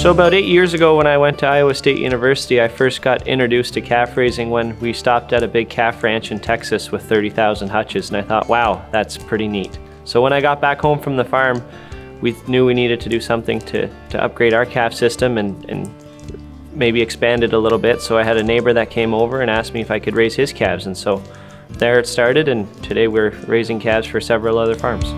So about 8 years ago when I went to Iowa State University, I first got introduced to calf raising when we stopped at a big calf ranch in Texas with 30,000 hutches, and I thought, wow, that's pretty neat. So when I got back home from the farm, we knew we needed to do something to upgrade our calf system and maybe expand it a little bit. So I had a neighbor that came over and asked me if I could raise his calves, and so there it started, and today we're raising calves for several other farms.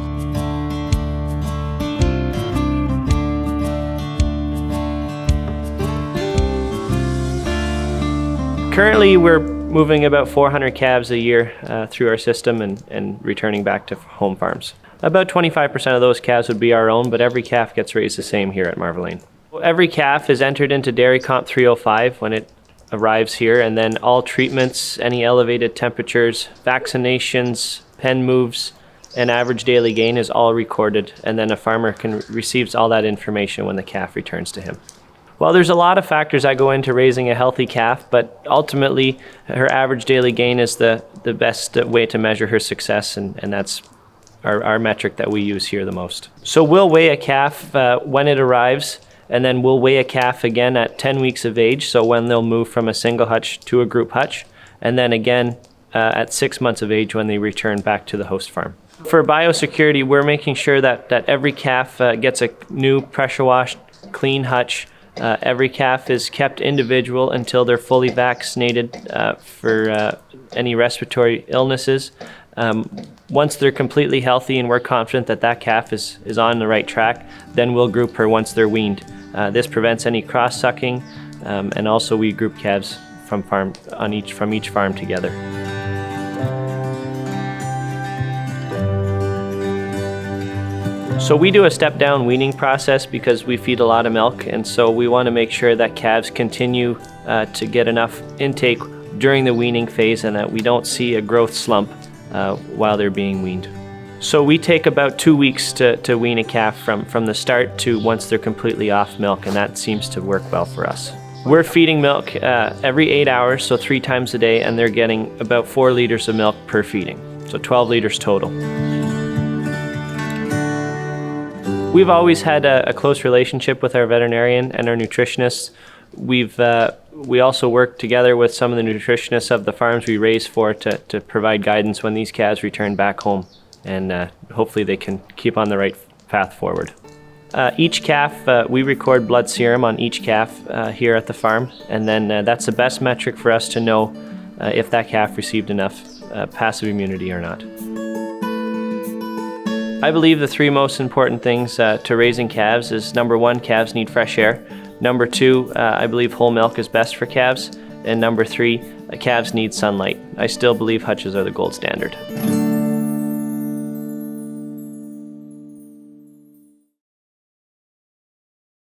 Currently, we're moving about 400 calves a year through our system and returning back to home farms. About 25% of those calves would be our own, but every calf gets raised the same here at Marvellane. Every calf is entered into Dairy Comp 305 when it arrives here, and then all treatments, any elevated temperatures, vaccinations, pen moves, and average daily gain is all recorded, and then a farmer receives all that information when the calf returns to him. Well, there's a lot of factors that go into raising a healthy calf, but ultimately her average daily gain is the best way to measure her success, and that's our metric that we use here the most. So we'll weigh a calf when it arrives, and then we'll weigh a calf again at 10 weeks of age, so when they'll move from a single hutch to a group hutch, and then again at 6 months of age when they return back to the host farm. For biosecurity, we're making sure that every calf gets a new pressure washed, clean hutch. Every calf is kept individual until they're fully vaccinated for any respiratory illnesses. Once they're completely healthy and we're confident that calf is on the right track, then we'll group her once they're weaned. This prevents any cross-sucking, and also we group calves from each farm together. So we do a step-down weaning process because we feed a lot of milk, and so we want to make sure that calves continue to get enough intake during the weaning phase and that we don't see a growth slump while they're being weaned. So we take about 2 weeks to wean a calf from the start to once they're completely off milk, and that seems to work well for us. We're feeding milk every 8 hours, so 3 times a day, and they're getting about 4 liters of milk per feeding, so 12 liters total. We've always had a close relationship with our veterinarian and our nutritionists. We also work together with some of the nutritionists of the farms we raise for to provide guidance when these calves return back home, and hopefully they can keep on the right path forward. Each calf, we record blood serum on each calf here at the farm, and then that's the best metric for us to know if that calf received enough passive immunity or not. I believe the 3 most important things to raising calves is number 1, calves need fresh air. Number 2, I believe whole milk is best for calves. And number 3, calves need sunlight. I still believe hutches are the gold standard.